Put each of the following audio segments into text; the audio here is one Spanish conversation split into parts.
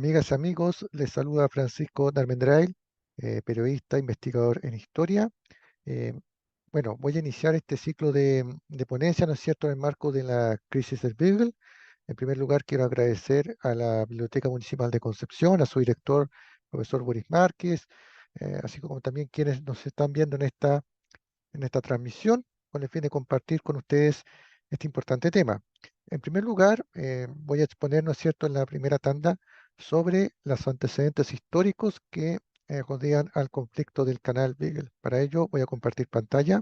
Amigas y amigos, les saluda Francisco Darmendrail, periodista, investigador en historia. Eh, bueno, voy a iniciar este ciclo de ponencia, ¿no es cierto?, en el marco de la crisis del Beagle. En primer lugar, quiero agradecer a la Biblioteca Municipal de Concepción, a su director, profesor Boris Márquez, así como también quienes nos están viendo en esta transmisión con el fin de compartir con ustedes este importante tema. En primer lugar, voy a exponer, ¿no es cierto?, en la primera tanda sobre los antecedentes históricos que rodean al conflicto del canal Beagle. Para ello voy a compartir pantalla.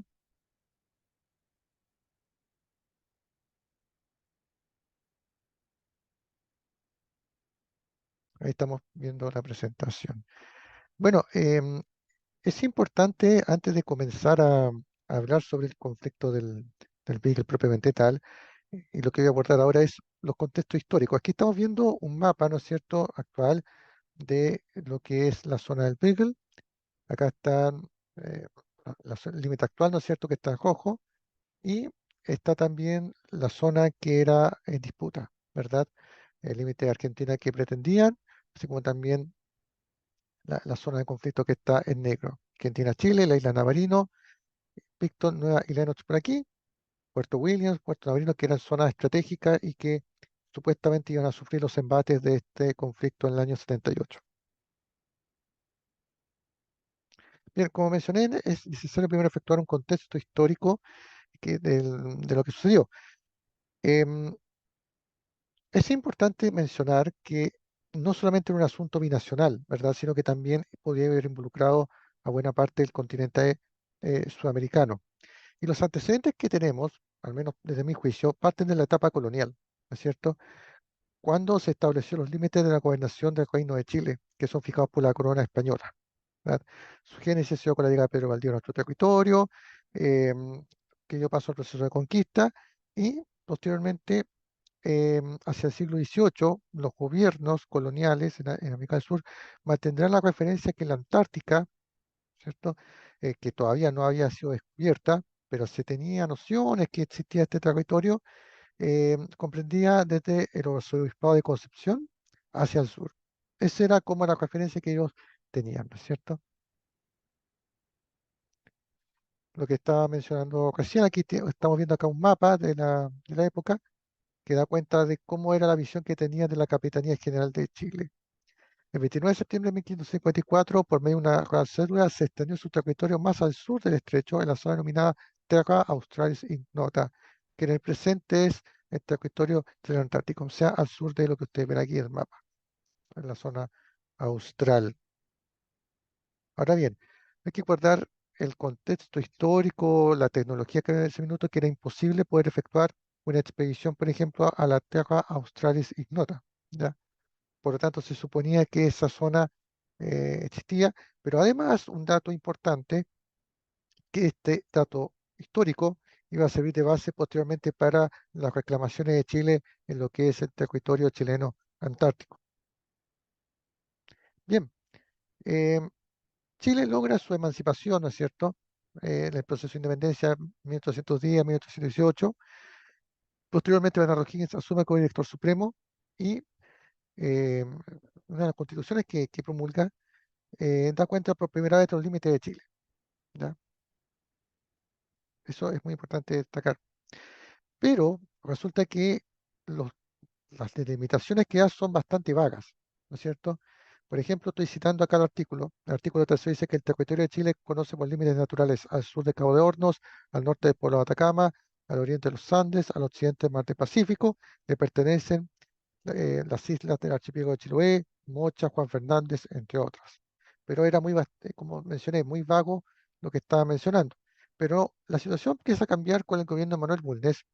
Ahí estamos viendo la presentación. Bueno, es importante, antes de comenzar a hablar sobre el conflicto del Beagle propiamente tal, y lo que voy a abordar ahora es los contextos históricos. Aquí estamos viendo un mapa, ¿no es cierto?, actual de lo que es la zona del Beagle. Acá está el límite actual, ¿no es cierto?, que está en rojo, y está también la zona que era en disputa, ¿verdad? El límite de Argentina que pretendían, así como también la zona de conflicto que está en negro. Argentina-Chile, la isla Navarino, Picton, Nueva y Lennox por aquí, Puerto Williams, Puerto Navarino, que eran zonas estratégicas y que supuestamente iban a sufrir los embates de este conflicto en el año 78. Bien, como mencioné, es necesario primero efectuar un contexto histórico de lo que sucedió. Em, es importante mencionar que no solamente era un asunto binacional, ¿verdad?, sino que también podía haber involucrado a buena parte del continente sudamericano. Y los antecedentes que tenemos, al menos desde mi juicio, parten de la etapa colonial, ¿no es cierto?, cuando se establecieron los límites de la gobernación del Reino de Chile, que son fijados por la corona española, ¿verdad? Su génesis se dio con la llegada de Pedro Valdivia a nuestro territorio, que dio paso al proceso de conquista, y posteriormente, hacia el siglo XVIII, los gobiernos coloniales en América del Sur mantendrán la referencia que la Antártica, ¿cierto?, que todavía no había sido descubierta, pero se tenía nociones que existía este territorio, comprendía desde el arzobispado de Concepción hacia el sur. Esa era como la referencia que ellos tenían, ¿no es cierto? Lo que estaba mencionando recién, aquí estamos viendo acá un mapa de la época que da cuenta de cómo era la visión que tenía de la Capitanía General de Chile. El 29 de septiembre de 1554, por medio de una real cédula, se extendió su territorio más al sur del estrecho, en la zona denominada Terra Australis Ignota, que en el presente es el territorio del Antártico, o sea, al sur de lo que ustedes ven aquí en el mapa, en la zona austral. Ahora bien, hay que guardar el contexto histórico, la tecnología que había en ese minuto, que era imposible poder efectuar una expedición, por ejemplo, a la Terra Australis Ignota, ¿ya? Por lo tanto, se suponía que esa zona existía, pero además un dato importante, que este dato histórico iba a servir de base posteriormente para las reclamaciones de Chile en lo que es el territorio chileno antártico. Bien, eh, Chile logra su emancipación, ¿no es cierto?, en el proceso de independencia 1810, 1818. Posteriormente, Bernardo O'Higgins asume como director supremo y eh, una de las constituciones que promulga da cuenta por primera vez de los límites de Chile, ¿ya? Eso es muy importante destacar. Pero resulta que los- las delimitaciones que da son bastante vagas, ¿no es cierto? Por ejemplo, estoy citando acá el artículo 3 dice que el territorio de Chile conoce por límites naturales al sur del Cabo de Hornos, al norte del Pueblo de Atacama, al oriente de los Andes, al occidente del Mar del Pacífico. Le pertenecen las islas del archipiélago de Chiloé, Mocha, Juan Fernández, entre otras. Pero era como mencioné, muy vago lo que estaba mencionando. Pero la situación empieza a cambiar con el gobierno de Manuel Bulnes,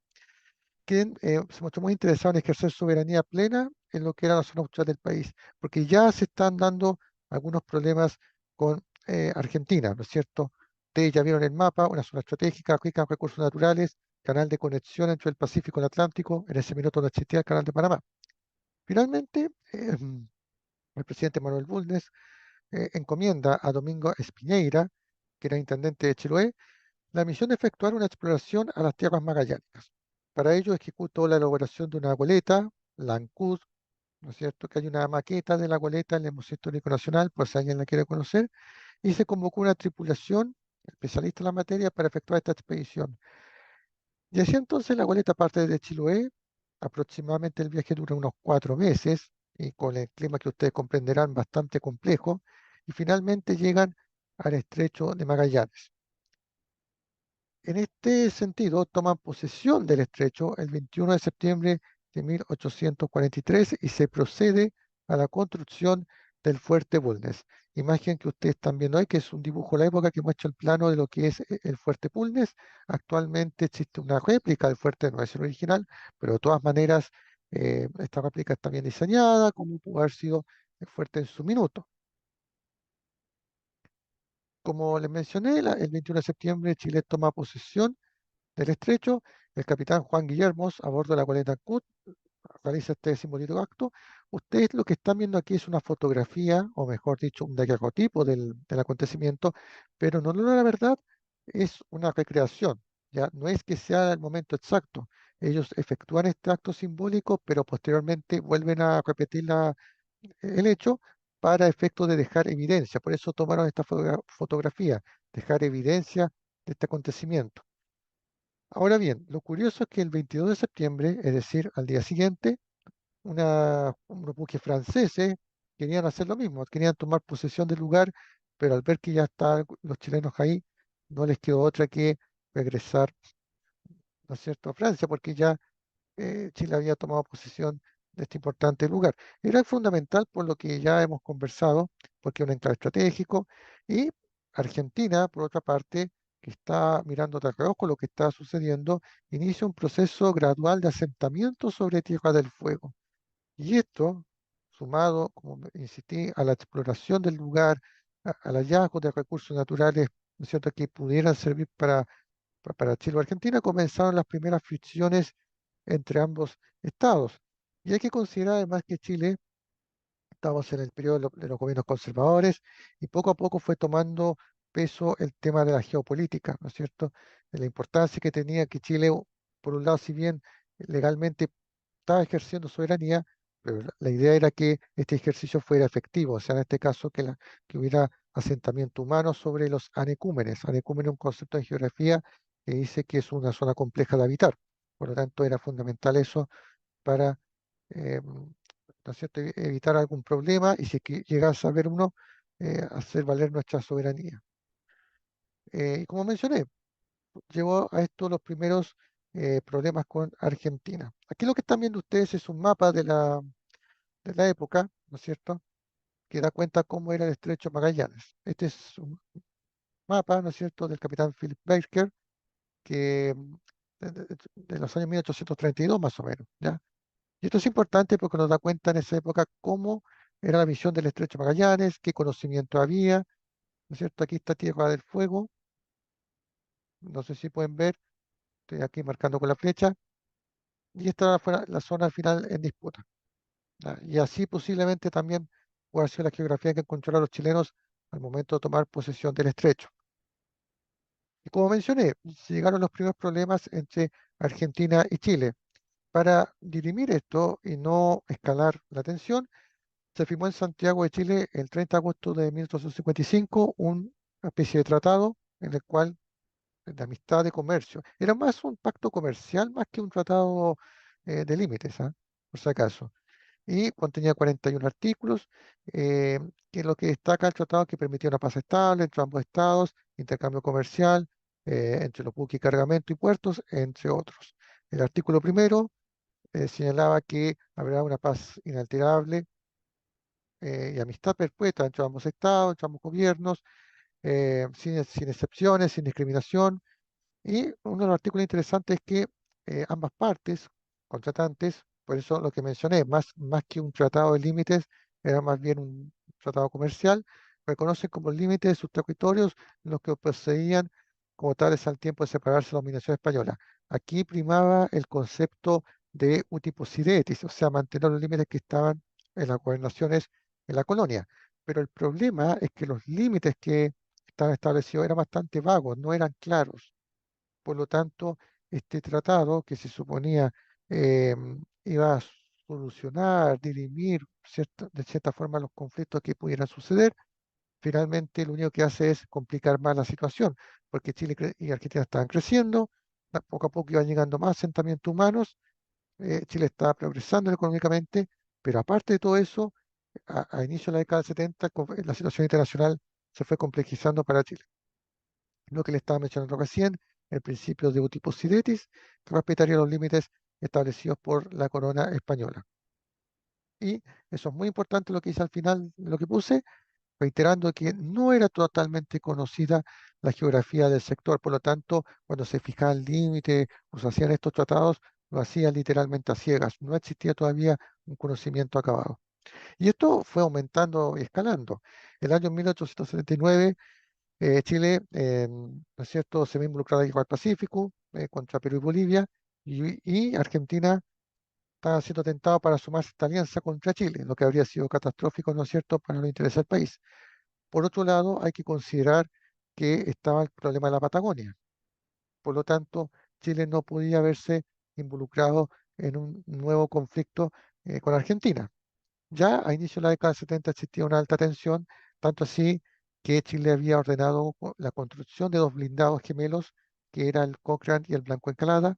quien se mostró muy interesado en ejercer soberanía plena en lo que era la zona austral del país, porque ya se están dando algunos problemas con Argentina, ¿no es cierto? Ustedes ya vieron el mapa, una zona estratégica, rica en recursos naturales, canal de conexión entre el Pacífico y el Atlántico. En ese minuto no existía el canal de Panamá. Finalmente, el presidente Manuel Bulnes encomienda a Domingo Espiñeira, que era intendente de Chiloé, la misión de efectuar una exploración a las tierras magallánicas. Para ello ejecutó la elaboración de una goleta, la Ancud, ¿no es cierto? Que hay una maqueta de la goleta en el Museo Histórico Nacional, por si alguien la quiere conocer, y se convocó una tripulación especialista en la materia para efectuar esta expedición. Y así entonces la goleta parte de Chiloé, aproximadamente el viaje dura unos 4 meses, y con el clima que ustedes comprenderán bastante complejo, y finalmente llegan al estrecho de Magallanes. En este sentido, toman posesión del estrecho el 21 de septiembre de 1843 y se procede a la construcción del fuerte Bulnes. Imagen que ustedes están viendo ahí, que es un dibujo de la época que muestra el plano de lo que es el fuerte Bulnes. Actualmente existe una réplica del fuerte, no es el original, pero de todas maneras esta réplica está bien diseñada, como pudo haber sido el fuerte en su minuto. Como les mencioné, el 21 de septiembre Chile toma posesión del estrecho. El capitán Juan Guillermos, a bordo de la goleta Cut, realiza este simbólico acto. Ustedes lo que están viendo aquí es una fotografía, o mejor dicho, un daguerrotipo del acontecimiento, pero no, la verdad es una recreación, ya no es que sea el momento exacto. Ellos efectúan este acto simbólico, pero posteriormente vuelven a repetir el hecho para efecto de dejar evidencia. Por eso tomaron esta fotografía, dejar evidencia de este acontecimiento. Ahora bien, lo curioso es que el 22 de septiembre, es decir, al día siguiente, unos buques franceses querían hacer lo mismo, querían tomar posesión del lugar, pero al ver que ya están los chilenos ahí, no les quedó otra que regresar, ¿no es cierto?, a Francia, porque ya Chile había tomado posesión de este importante lugar. Era fundamental por lo que ya hemos conversado, porque es un enclave estratégico, y Argentina, por otra parte, que está mirando de reojo lo que está sucediendo, inicia un proceso gradual de asentamiento sobre Tierra del Fuego. Y esto, sumado, como insistí, a la exploración del lugar, al hallazgo de recursos naturales, ¿no es cierto?, que pudieran servir para Chile o Argentina, comenzaron las primeras fricciones entre ambos estados. Y hay que considerar además que Chile, estamos en el periodo de los gobiernos conservadores, y poco a poco fue tomando peso el tema de la geopolítica, ¿no es cierto? De la importancia que tenía que Chile, por un lado, si bien legalmente estaba ejerciendo soberanía, pero la idea era que este ejercicio fuera efectivo, o sea, en este caso que hubiera asentamiento humano sobre los anecúmenes. Anecúmeno es un concepto en geografía que dice que es una zona compleja de habitar. Por lo tanto, era fundamental eso para, ¿no es cierto?, evitar algún problema y si es que llegase a haber uno, hacer valer nuestra soberanía. Y como mencioné, llevó a esto los primeros problemas con Argentina. Aquí lo que están viendo ustedes es un mapa de la época, ¿no es cierto?, que da cuenta cómo era el estrecho Magallanes. Este es un mapa, ¿no es cierto?, del capitán Philip Baker, que de los años 1832 más o menos, ¿ya? Y esto es importante porque nos da cuenta en esa época cómo era la visión del estrecho Magallanes, qué conocimiento había, ¿no es cierto? Aquí está Tierra del Fuego, no sé si pueden ver, estoy aquí marcando con la flecha, y esta fue la zona final en disputa. ¿Ya? Y así posiblemente también puede haber sido la geografía que encontraron los chilenos al momento de tomar posesión del estrecho. Y como mencioné, llegaron los primeros problemas entre Argentina y Chile. Para dirimir esto y no escalar la tensión, se firmó en Santiago de Chile el 30 de agosto de 1855 una especie de tratado en el cual de amistad de comercio. Era más un pacto comercial más que un tratado de límites, ¿ah? Por si acaso. Y contenía 41 artículos, que lo que destaca el tratado que permitía una paz estable entre ambos estados, intercambio comercial entre los buques y cargamento y puertos, entre otros. El artículo primero señalaba que habrá una paz inalterable y amistad perpetua entre ambos estados, entre ambos gobiernos, sin excepciones, sin discriminación. Y uno de los artículos interesantes es que ambas partes, contratantes, por eso lo que mencioné, más que un tratado de límites, era más bien un tratado comercial, reconocen como límites de sus territorios los que poseían como tales al tiempo de separarse de la dominación española. Aquí primaba el concepto de utiposidetis, o sea, mantener los límites que estaban en las gobernaciones en la colonia. Pero el problema es que los límites que estaban establecidos eran bastante vagos, no eran claros. Por lo tanto, este tratado, que se suponía iba a solucionar, dirimir de cierta forma los conflictos que pudieran suceder, finalmente lo único que hace es complicar más la situación, porque Chile y Argentina estaban creciendo, poco a poco iban llegando más asentamientos humanos, Chile estaba progresando económicamente, pero aparte de todo eso, a inicio de la década del 70, la situación internacional se fue complejizando para Chile. Lo que le estaba mencionando recién, el principio de uti possidetis, que respetaría los límites establecidos por la corona española. Y eso es muy importante lo que hice al final, lo que puse, reiterando que no era totalmente conocida la geografía del sector, por lo tanto, cuando se fijaba el límite o se hacían estos tratados, lo hacían literalmente a ciegas, no existía todavía un conocimiento acabado. Y esto fue aumentando y escalando. El año 1879, Chile, ¿no es cierto?, se ve involucrado en la Guerra del Pacífico contra Perú y Bolivia, y Argentina estaba siendo tentado para sumarse a esta alianza contra Chile, lo que habría sido catastrófico, ¿no es cierto?, para los intereses del país. Por otro lado, hay que considerar que estaba el problema de la Patagonia. Por lo tanto, Chile no podía verse involucrado en un nuevo conflicto con Argentina. Ya a inicio de la década del 70 existía una alta tensión, tanto así que Chile había ordenado la construcción de dos blindados gemelos, que era el Cochrane y el Blanco Encalada.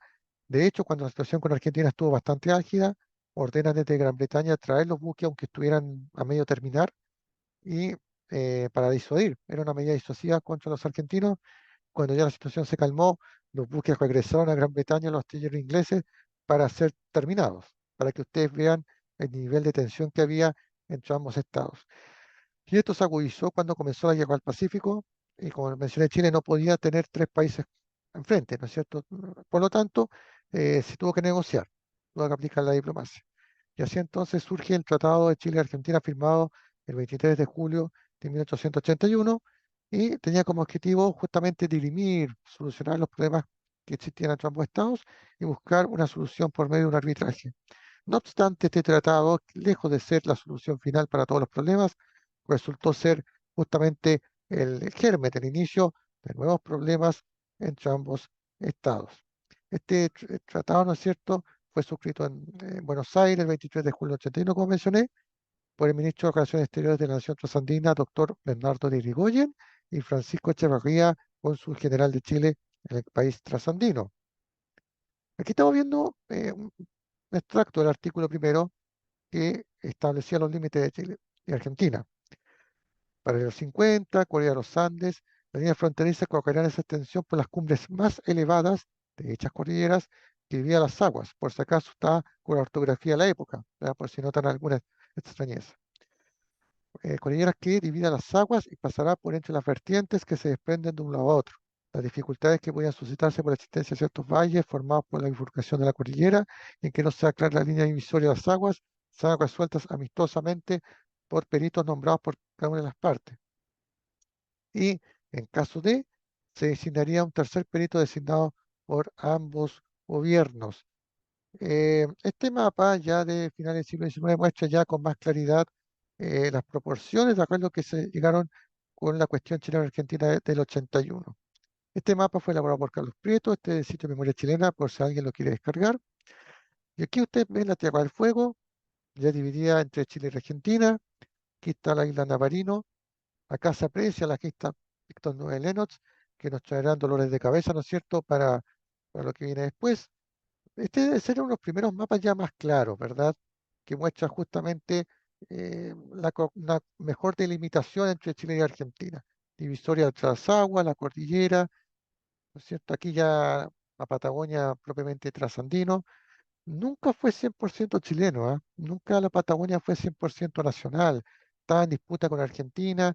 De hecho, cuando la situación con Argentina estuvo bastante álgida, ordenan desde Gran Bretaña traer los buques, aunque estuvieran a medio terminar, y para disuadir. Era una medida disuasiva contra los argentinos. Cuando ya la situación se calmó, los buques regresaron a Gran Bretaña, los astilleros ingleses, para ser terminados, para que ustedes vean el nivel de tensión que había entre ambos estados. Y esto se agudizó cuando comenzó la guerra al Pacífico, y como mencioné, Chile no podía tener tres países enfrente, ¿no es cierto? Por lo tanto, se tuvo que negociar, tuvo que aplicar la diplomacia. Y así entonces surge el Tratado de Chile y Argentina firmado el 23 de julio de 1881 y tenía como objetivo justamente dirimir, solucionar los problemas que existían entre ambos estados y buscar una solución por medio de un arbitraje. No obstante, este tratado, lejos de ser la solución final para todos los problemas, resultó ser justamente el germen, el inicio de nuevos problemas entre ambos estados. Este tratado, ¿no es cierto?, fue suscrito en Buenos Aires el 23 de julio del 81, como mencioné, por el ministro de Relaciones Exteriores de la Nación Trasandina, doctor Bernardo de Irigoyen, y Francisco Echevarría, cónsul general de Chile en el país trasandino. Aquí estamos viendo un extracto del artículo primero que establecía los límites de Chile y Argentina. Para los 50, Corea de los Andes, la línea fronteriza colocará esa extensión por las cumbres más elevadas de dichas cordilleras que dividían las aguas. Por si acaso está con la ortografía de la época, ¿verdad?, por si notan alguna extrañeza. Cordilleras que dividen las aguas y pasará por entre las vertientes que se desprenden de un lado a otro. Las dificultades que podían suscitarse por la existencia de ciertos valles formados por la bifurcación de la cordillera, en que no se aclara la línea divisoria de las aguas, serán resueltas amistosamente por peritos nombrados por cada una de las partes. Y en caso de, se designaría un tercer perito designado por ambos gobiernos. Este mapa ya de finales del siglo XIX muestra ya con más claridad las proporciones de acuerdo que se llegaron con la cuestión chileno-argentina del 81. Este mapa fue elaborado por Carlos Prieto, este es el sitio de Memoria Chilena, por si alguien lo quiere descargar. Y aquí usted ve la Tierra del Fuego, ya dividida entre Chile y Argentina. Aquí está la isla Navarino, acá se aprecia la gesta Víctor Noé Lennox, que nos traerán dolores de cabeza, ¿no es cierto?, para lo que viene después. Este debe ser uno de los primeros mapas ya más claros, ¿verdad? Que muestra justamente una mejor delimitación entre Chile y Argentina. Divisoria de las aguas, la cordillera, ¿no es cierto? Aquí ya la Patagonia propiamente trasandino. Nunca fue 100% chileno, ¿ah? Nunca la Patagonia fue 100% nacional. Estaba en disputa con Argentina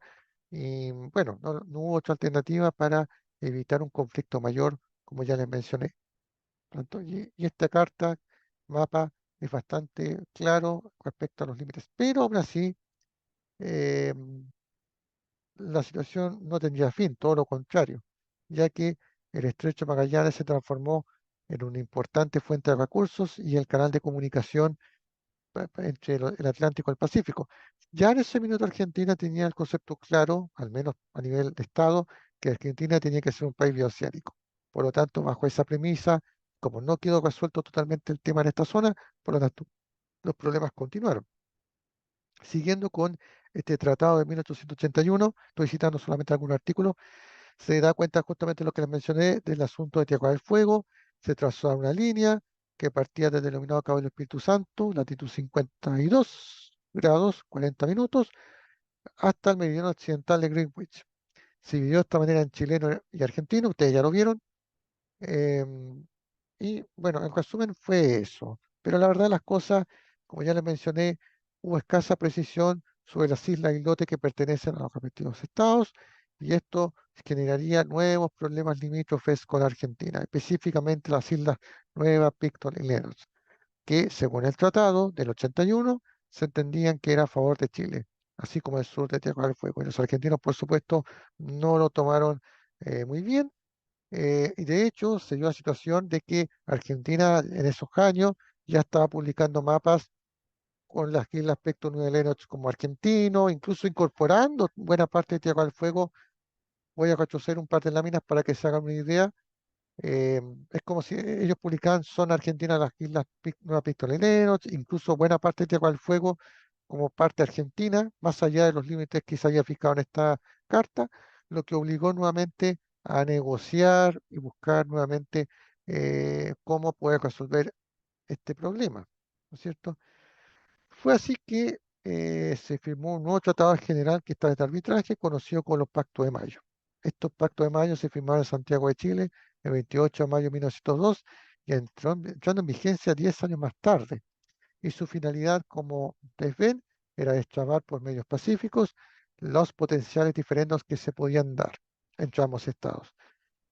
y bueno, no hubo otra alternativa para evitar un conflicto mayor, como ya les mencioné. Y esta carta, mapa, es bastante claro respecto a los límites. Pero aún así, eh, la situación no tendría fin, todo lo contrario, ya que el estrecho de Magallanes se transformó en una importante fuente de recursos y el canal de comunicación entre el Atlántico y el Pacífico. Ya en ese minuto Argentina tenía el concepto claro, al menos a nivel de Estado, que Argentina tenía que ser un país bioceánico. Por lo tanto, bajo esa premisa, como no quedó resuelto totalmente el tema en esta zona, por lo tanto, los problemas continuaron. Siguiendo con este tratado de 1881, estoy citando solamente algunos artículos, se da cuenta justamente de lo que les mencioné del asunto de Tierra del Fuego, se trazó una línea que partía del denominado Cabo del Espíritu Santo, latitud 52 grados, 40 minutos, hasta el meridiano occidental de Greenwich. Se dividió de esta manera en chileno y argentino, ustedes ya lo vieron. Y bueno, en resumen fue eso. Pero la verdad las cosas, como ya les mencioné, hubo escasa precisión sobre las islas islotes que pertenecen a los respectivos estados y esto generaría nuevos problemas limítrofes con Argentina, específicamente las islas Nueva, Picton y Lennox, que según el tratado del 81 se entendían que era a favor de Chile, así como el sur de Tierra del Fuego. Y los argentinos, por supuesto, no lo tomaron muy bien y de hecho se dio la situación de que Argentina en esos años ya estaba publicando mapas con las islas Pecto y Lennox como argentino, incluso incorporando buena parte de Tierra del Fuego. Voy a retroceder un par de láminas para que se hagan una idea. Es como si ellos publicaban son argentinas las islas Nueva Pistola y Lennox, incluso buena parte de Tierra del Fuego como parte argentina, más allá de los límites que se había fijado en esta carta, lo que obligó nuevamente a negociar y buscar nuevamente cómo poder resolver este problema, ¿no es cierto? Fue así que se firmó un nuevo tratado general que está de arbitraje, conocido como los Pactos de Mayo. Estos Pactos de Mayo se firmaron en Santiago de Chile el 28 de mayo de 1902 y entrando en vigencia 10 años más tarde. Y su finalidad, como ustedes ven, era destrabar por medios pacíficos los potenciales diferendos que se podían dar entre ambos estados.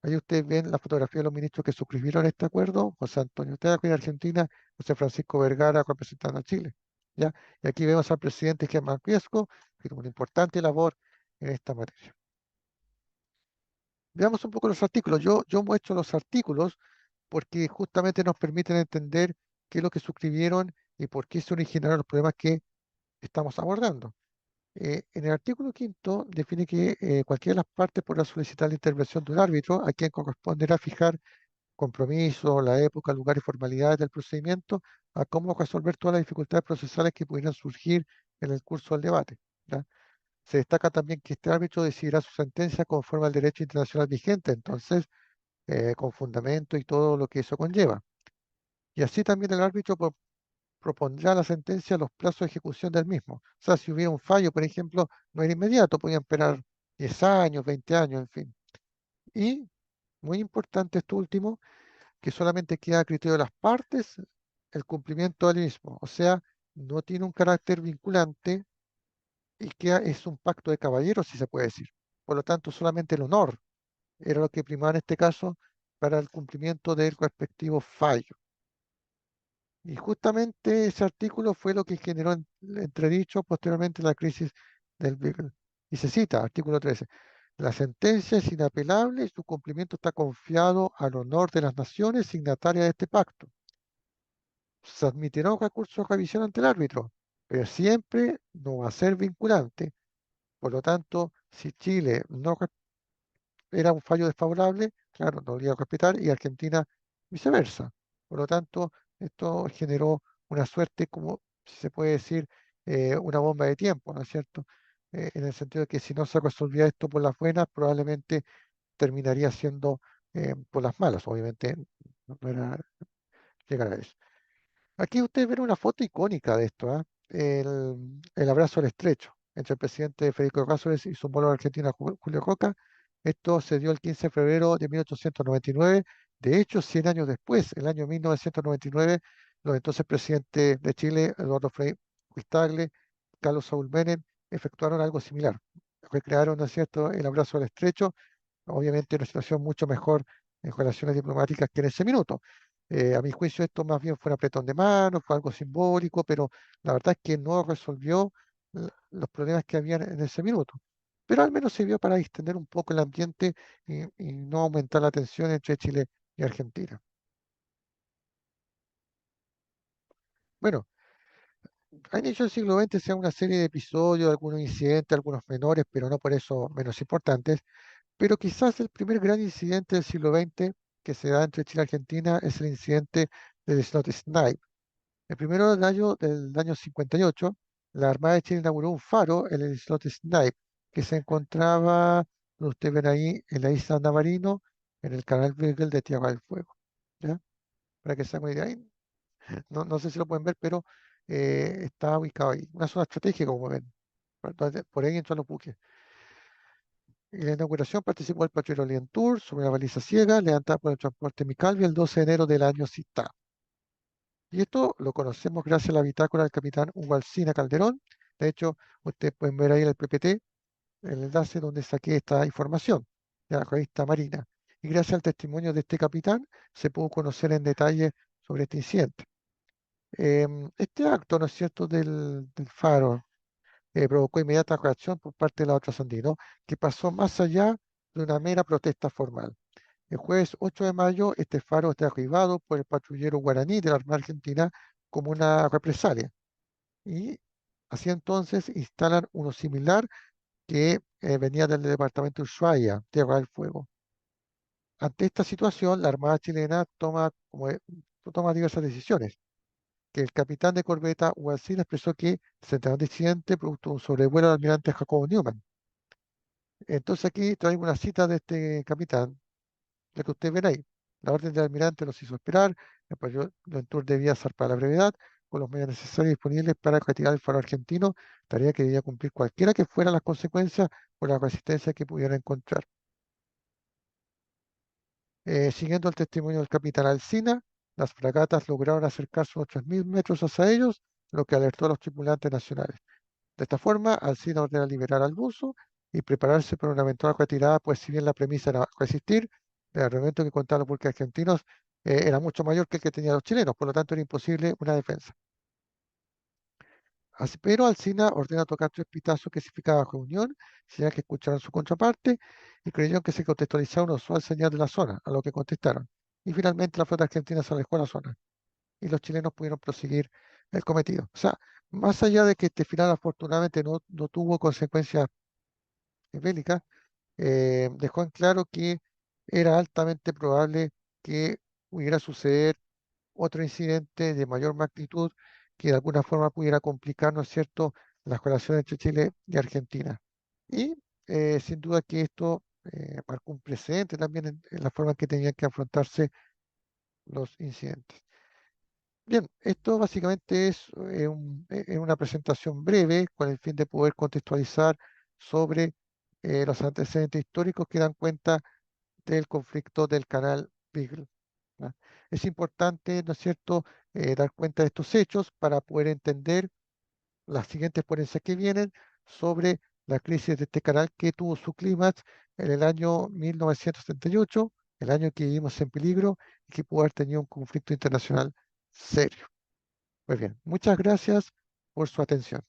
Ahí ustedes ven la fotografía de los ministros que suscribieron este acuerdo: José Antonio Teaco en Argentina, José Francisco Vergara representando a Chile. ¿Ya? Y aquí vemos al presidente Germán Riesco, que tuvo una importante labor en esta materia. Veamos un poco los artículos. Yo muestro los artículos porque justamente nos permiten entender qué es lo que suscribieron y por qué se originaron los problemas que estamos abordando. En el artículo quinto define que cualquiera de las partes podrá solicitar la intervención de un árbitro a quien corresponderá fijar compromisos, la época, lugar y formalidades del procedimiento, a cómo resolver todas las dificultades procesales que pudieran surgir en el curso del debate. ¿Ya? Se destaca también que este árbitro decidirá su sentencia conforme al derecho internacional vigente, entonces, con fundamento y todo lo que eso conlleva. Y así también el árbitro propondrá la sentencia a los plazos de ejecución del mismo. O sea, si hubiera un fallo, por ejemplo, no era inmediato, podían esperar 10 años, 20 años, en fin. Y, muy importante esto último, que solamente queda a criterio de las partes el cumplimiento del mismo. O sea, no tiene un carácter vinculante y que es un pacto de caballeros, si se puede decir. Por lo tanto, solamente el honor era lo que primaba en este caso para el cumplimiento del respectivo fallo. Y justamente ese artículo fue lo que generó el entredicho posteriormente la crisis del Beagle. Y se cita, artículo 13. La sentencia es inapelable y su cumplimiento está confiado al honor de las naciones signatarias de este pacto. Se admitirá un recurso de revisión ante el árbitro, pero siempre no va a ser vinculante. Por lo tanto, si Chile no era un fallo desfavorable, claro, no lo iba a respetar y Argentina viceversa. Por lo tanto, esto generó una suerte, como si se puede decir, una bomba de tiempo, ¿no es cierto? En el sentido de que si no se resolvía esto por las buenas, probablemente terminaría siendo por las malas. Obviamente no era llegar a eso. Aquí ustedes ven una foto icónica de esto, ¿ah? El abrazo al estrecho entre el presidente Federico Cáceres y su homólogo argentino Julio Roca. Esto se dio el 15 de febrero de 1899. De hecho, 100 años después, el año 1999, los entonces presidentes de Chile, Eduardo Frei Ruiz-Tagle, Carlos Saúl Menem, efectuaron algo similar. Recrearon, ¿no es cierto?, el abrazo al estrecho, obviamente una situación mucho mejor en relaciones diplomáticas que en ese minuto. A mi juicio esto más bien fue un apretón de manos, fue algo simbólico, pero la verdad es que no resolvió los problemas que habían en ese minuto. Pero al menos sirvió para distender un poco el ambiente y no aumentar la tensión entre Chile y Argentina. Bueno, ha inicio del siglo XX sea una serie de episodios, algunos incidentes, algunos menores, pero no por eso menos importantes. Pero quizás el primer gran incidente del siglo XX que se da entre Chile y Argentina es el incidente del Slot Snipe. El primero del año 58, la Armada de Chile inauguró un faro en el islote Snipe, que se encontraba, como ustedes ven ahí, en la isla Navarino, en el canal Beagle de Tierra del Fuego. ¿Ya? Para que se hagan una idea. Ahí, no, no sé si lo pueden ver, pero está ubicado ahí. Una zona estratégica, como ven. Por ahí entran los buques. En la inauguración participó el patrullero Alien Tour sobre la baliza ciega levantada por el transporte Micalvi el 12 de enero del año citado. Y esto lo conocemos gracias a la bitácora del capitán Hugo Alsina Calderón. De hecho, ustedes pueden ver ahí en el PPT el enlace donde saqué esta información de la revista Marina. Y gracias al testimonio de este capitán se pudo conocer en detalle sobre este incidente. Este acto, ¿no es cierto?, del faro provocó inmediata reacción por parte de la otra Sandino, que pasó más allá de una mera protesta formal. El jueves 8 de mayo, este faro es derribado por el patrullero guaraní de la Armada Argentina como una represalia. Y así entonces instalan uno similar que venía del departamento de Ushuaia, Tierra del Fuego. Ante esta situación, la Armada chilena toma diversas decisiones. Que el capitán de corbeta Huacín expresó que se trató de accidente producto de un sobrevuelo del almirante Jacobo Newman. Entonces aquí traigo una cita de este capitán, la que ustedes ven ahí. La orden del almirante los hizo esperar, el patrullero Ventur debía zarpar a la brevedad, con los medios necesarios disponibles para retirar el faro argentino, tarea que debía cumplir cualquiera que fueran las consecuencias o la resistencia que pudiera encontrar. Siguiendo el testimonio del capitán Alsina, las fragatas lograron acercarse unos 3.000 metros hacia ellos, lo que alertó a los tripulantes nacionales. De esta forma, Alsina ordena liberar al buzo y prepararse para una eventual retirada, pues si bien la premisa era resistir, el armamento que contaban los buques argentinos era mucho mayor que el que tenían los chilenos, por lo tanto era imposible una defensa. Pero Alsina ordena tocar tres pitazos que significaba reunión, señal que escucharon su contraparte y creyeron que se contextualizaba una usual señal de la zona, a lo que contestaron. Y finalmente la flota argentina se alejó de la zona y los chilenos pudieron proseguir el cometido. O sea, más allá de que este final afortunadamente no tuvo consecuencias bélicas, dejó en claro que era altamente probable que pudiera suceder otro incidente de mayor magnitud que de alguna forma pudiera complicar, ¿no es cierto?, las relaciones entre Chile y Argentina. Y sin duda que esto marcó un precedente también en la forma en que tenían que afrontarse los incidentes. Bien, esto básicamente es una presentación breve con el fin de poder contextualizar sobre los antecedentes históricos que dan cuenta del conflicto del canal Beagle. ¿Ya? Es importante, ¿no es cierto?, dar cuenta de estos hechos para poder entender las siguientes ponencias que vienen sobre la crisis de este canal que tuvo su clímax en el año 1978, el año que vivimos en peligro y que pudo haber tenido un conflicto internacional serio. Pues bien, muchas gracias por su atención.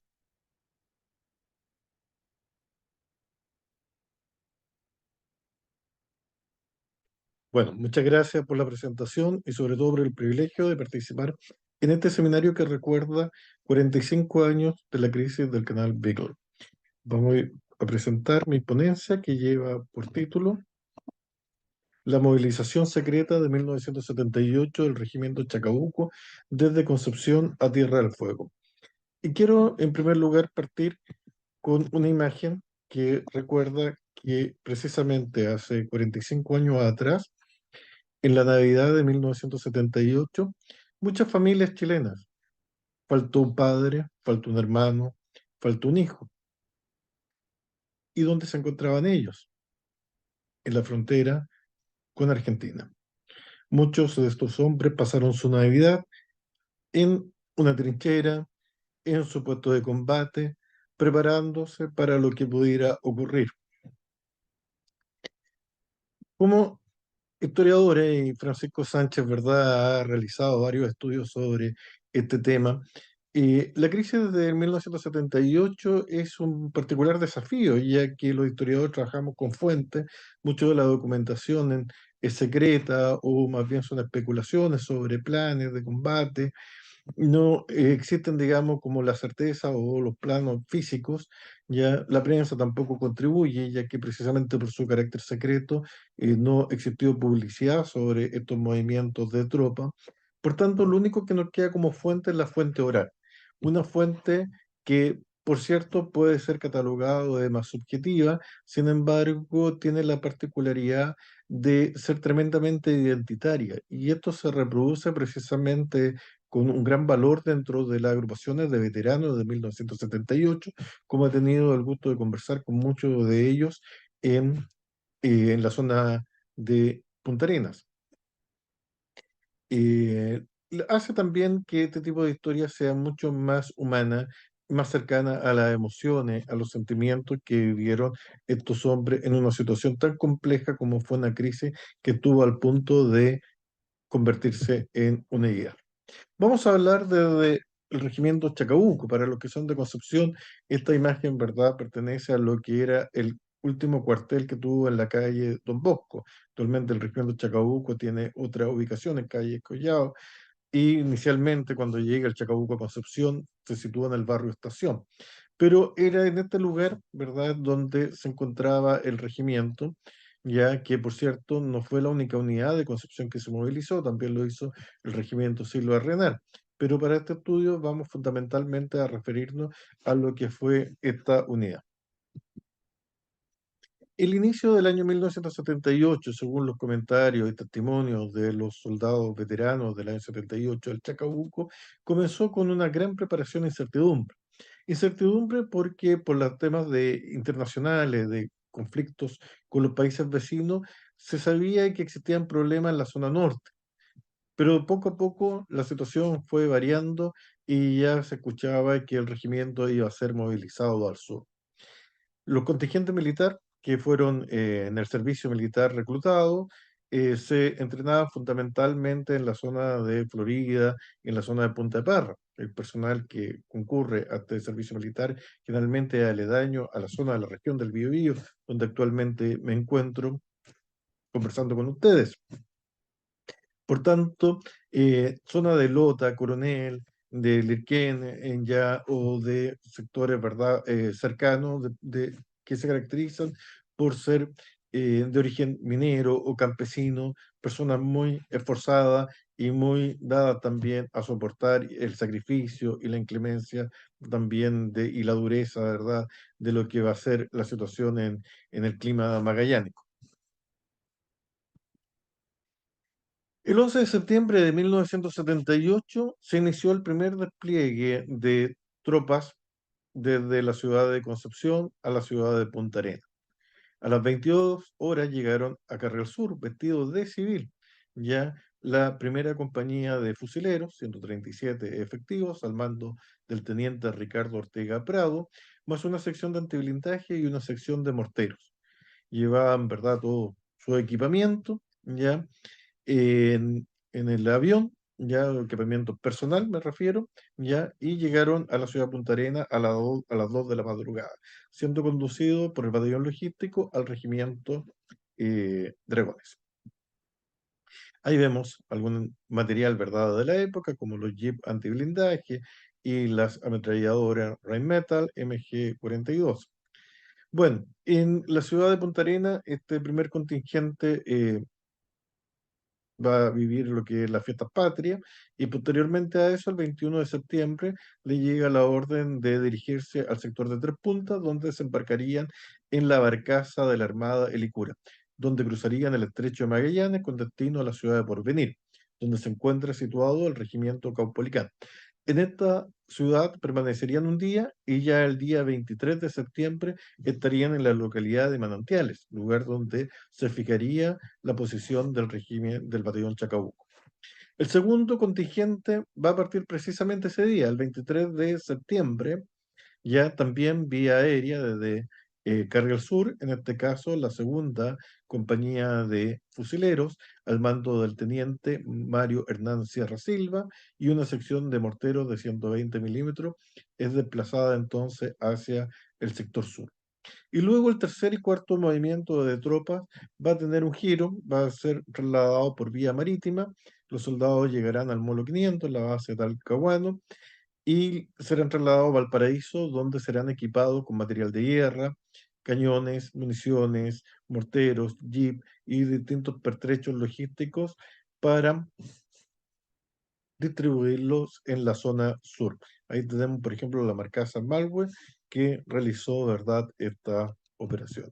Bueno, muchas gracias por la presentación y sobre todo por el privilegio de participar en este seminario que recuerda 45 años de la crisis del canal Beagle. Vamos a presentar mi ponencia que lleva por título La movilización secreta de 1978 del regimiento Chacabuco desde Concepción a Tierra del Fuego. Y quiero en primer lugar partir con una imagen que recuerda que precisamente hace 45 años atrás, en la Navidad de 1978, muchas familias chilenas, faltó un padre, faltó un hermano, faltó un hijo. ¿Y dónde se encontraban ellos? En la frontera con Argentina. Muchos de estos hombres pasaron su Navidad en una trinchera, en su puesto de combate, preparándose para lo que pudiera ocurrir. Como historiadores, y Francisco Sánchez, ¿verdad?, ha realizado varios estudios sobre este tema. La crisis de 1978 es un particular desafío, ya que los historiadores trabajamos con fuentes, mucho de la documentación es secreta o más bien son especulaciones sobre planes de combate. No existen, digamos, como la certeza o los planos físicos, ya la prensa tampoco contribuye, ya que precisamente por su carácter secreto no existió publicidad sobre estos movimientos de tropas, Por tanto, lo único que nos queda como fuente es la fuente oral. Una fuente que, por cierto, puede ser catalogada de más subjetiva, sin embargo, tiene la particularidad de ser tremendamente identitaria. Y esto se reproduce precisamente con un gran valor dentro de las agrupaciones de veteranos de 1978, como he tenido el gusto de conversar con muchos de ellos en, en la zona de Punta Arenas. eh, Hace también que este tipo de historia sea mucho más humana, más cercana a las emociones, a los sentimientos que vivieron estos hombres en una situación tan compleja como fue una crisis que tuvo al punto de convertirse en una guerra. Vamos a hablar de el regimiento Chacabuco. Para los que son de Concepción, esta imagen, ¿verdad?, pertenece a lo que era el último cuartel que tuvo en la calle Don Bosco. Actualmente el regimiento Chacabuco tiene otra ubicación en calle Collao, y inicialmente cuando llega el Chacabuco a Concepción se sitúa en el barrio Estación. Pero era en este lugar, ¿verdad?, donde se encontraba el regimiento, ya que, por cierto, no fue la única unidad de Concepción que se movilizó, también lo hizo el regimiento Silva Arenal. Pero para este estudio vamos fundamentalmente a referirnos a lo que fue esta unidad. El inicio del año 1978, según los comentarios y testimonios de los soldados veteranos del año 78 del Chacabuco, comenzó con una gran preparación e incertidumbre. Incertidumbre porque por los temas internacionales, de conflictos con los países vecinos, se sabía que existían problemas en la zona norte, pero poco a poco la situación fue variando y ya se escuchaba que el regimiento iba a ser movilizado al sur. Los contingentes militares que fueron en el servicio militar reclutado se entrenaban fundamentalmente en la zona de Florida, en la zona de Punta de Parra. El personal que concurre a este servicio militar generalmente es aledaño a la zona de la región del Biobío, donde actualmente me encuentro conversando con ustedes. Por tanto, zona de Lota, Coronel, de Lirquén, en ya, o de sectores, ¿verdad?, cercanos que se caracterizan por ser de origen minero o campesino, personas muy esforzadas y muy dadas también a soportar el sacrificio y la inclemencia también y la dureza, ¿verdad?, de lo que va a ser la situación en el clima magallánico. El 11 de septiembre de 1978 se inició el primer despliegue de tropas desde la ciudad de Concepción a la ciudad de Punta Arenas. A las 22 horas llegaron a Carril Sur vestidos de civil, ya la primera compañía de fusileros, 137 efectivos, al mando del teniente Ricardo Ortega Prado, más una sección de antiblindaje y una sección de morteros. Llevaban, ¿verdad?, todo su equipamiento, ya en el avión, ya equipamiento personal me refiero, ya, y llegaron a la ciudad de Punta Arenas a las 2 de la madrugada, siendo conducido por el batallón logístico al regimiento Dragones. Ahí vemos algún material, ¿verdad?, de la época, como los jeep antiblindaje y las ametralladoras Rheinmetall MG-42. Bueno, en la ciudad de Punta Arenas, este primer contingente va a vivir lo que es la fiesta patria, y posteriormente a eso, el 21 de septiembre, le llega la orden de dirigirse al sector de Tres Puntas, donde desembarcarían en la barcaza de la Armada Helicura, donde cruzarían el estrecho de Magallanes con destino a la ciudad de Porvenir, donde se encuentra situado el regimiento Caupolicán. En esta ciudad permanecerían un día y ya el día 23 de septiembre estarían en la localidad de Manantiales, lugar donde se fijaría la posición del régimen del batallón Chacabuco. El segundo contingente va a partir precisamente ese día, el 23 de septiembre, ya también vía aérea desde Carga Sur, en este caso la segunda compañía de fusileros al mando del teniente Mario Hernán Sierra Silva, y una sección de morteros de 120 milímetros es desplazada entonces hacia el sector sur. Y luego el tercer y cuarto movimiento de tropas va a tener un giro, va a ser trasladado por vía marítima. Los soldados llegarán al Molo 500, la base de Talcahuano, y serán trasladados a Valparaíso, donde serán equipados con material de guerra, cañones, municiones, morteros, jeep y distintos pertrechos logísticos para distribuirlos en la zona sur. Ahí tenemos, por ejemplo, la Marcasa Malwe, que realizó, ¿verdad?, esta operación.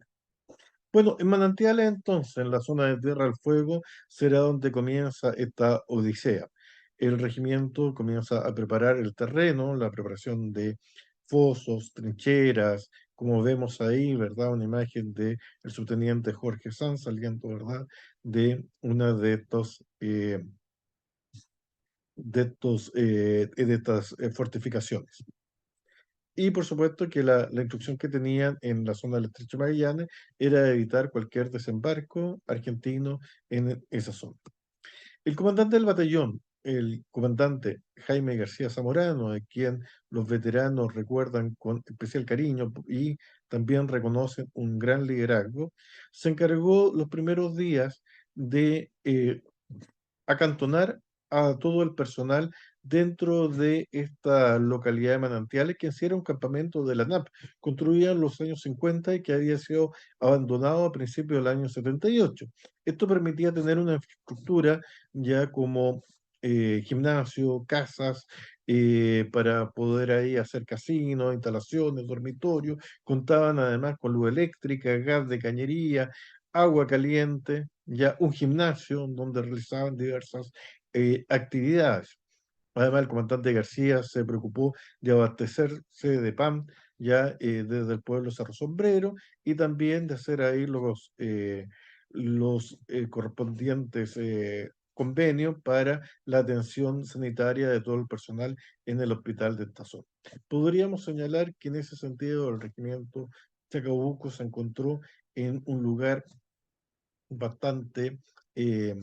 Bueno, en Manantiales entonces, en la zona de Tierra del Fuego, será donde comienza esta odisea. El regimiento comienza a preparar el terreno, la preparación de fosos, trincheras, como vemos ahí, ¿verdad? Una imagen de el subteniente Jorge Sanz saliendo, ¿verdad? De una de estas fortificaciones. Y por supuesto que la instrucción que tenían en la zona del Estrecho de Magallanes era evitar cualquier desembarco argentino en esa zona. El comandante del batallón, el comandante Jaime García Zamorano, de quien los veteranos recuerdan con especial cariño y también reconocen un gran liderazgo, se encargó los primeros días de acantonar a todo el personal dentro de esta localidad de Manantiales, que en sí era un campamento de la NAP, construido en los años 50 y que había sido abandonado a principios del año 78. Esto permitía tener una infraestructura ya como gimnasio, casas, para poder ahí hacer casinos, instalaciones, dormitorios. Contaban además con luz eléctrica, gas de cañería, agua caliente, ya un gimnasio donde realizaban diversas actividades. Además, el comandante García se preocupó de abastecerse de pan ya desde el pueblo Cerro Sombrero y también de hacer ahí los correspondientes convenios para la atención sanitaria de todo el personal en el hospital de esta zona. Podríamos señalar que en ese sentido el regimiento Chacabuco se encontró en un lugar bastante eh,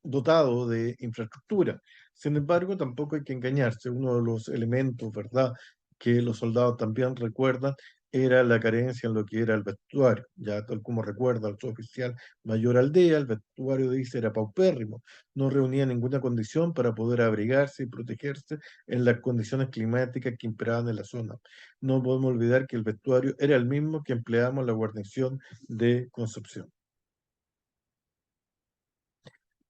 dotado de infraestructura. Sin embargo, tampoco hay que engañarse. Uno de los elementos, ¿verdad?, que los soldados también recuerdan era la carencia en lo que era el vestuario. Ya tal como recuerda el suboficial mayor Aldea, el vestuario de Issa era paupérrimo. No reunía ninguna condición para poder abrigarse y protegerse en las condiciones climáticas que imperaban en la zona. No podemos olvidar que el vestuario era el mismo que empleamos en la guarnición de Concepción.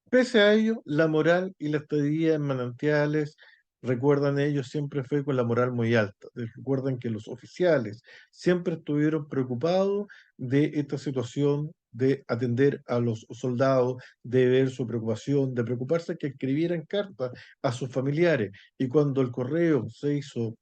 Pese a ello, la moral y la estadía en Manantiales, recuerdan ellos, siempre fue con la moral muy alta. Recuerdan que los oficiales siempre estuvieron preocupados de esta situación, de atender a los soldados, de ver su preocupación, de preocuparse que escribieran cartas a sus familiares. Y cuando el correo se hizo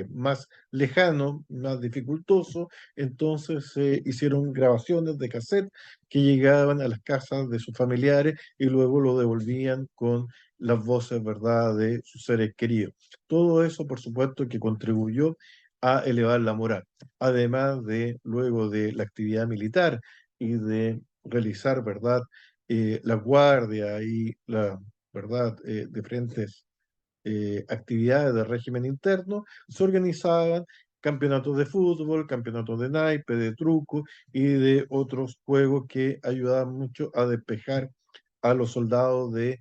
más lejano, más dificultoso, entonces se hicieron grabaciones de cassette que llegaban a las casas de sus familiares y luego lo devolvían con las voces, ¿verdad?, de sus seres queridos. Todo eso, por supuesto, que contribuyó a elevar la moral, además de luego de la actividad militar y de realizar, ¿verdad?, la guardia y la, ¿verdad?, diferentes actividades de régimen interno, se organizaban campeonatos de fútbol, campeonatos de naipe, de truco y de otros juegos que ayudaban mucho a despejar a los soldados de